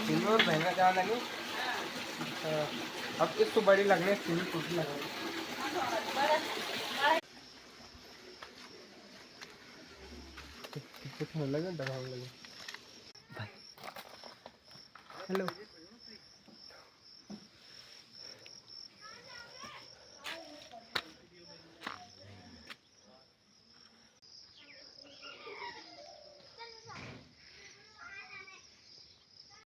Silver महंगा ज़्यादा नहीं। अब इसको बड़ी लगने सिल्वर टूटी लगने कुछ नहीं लगे दबाव लगे। हेलो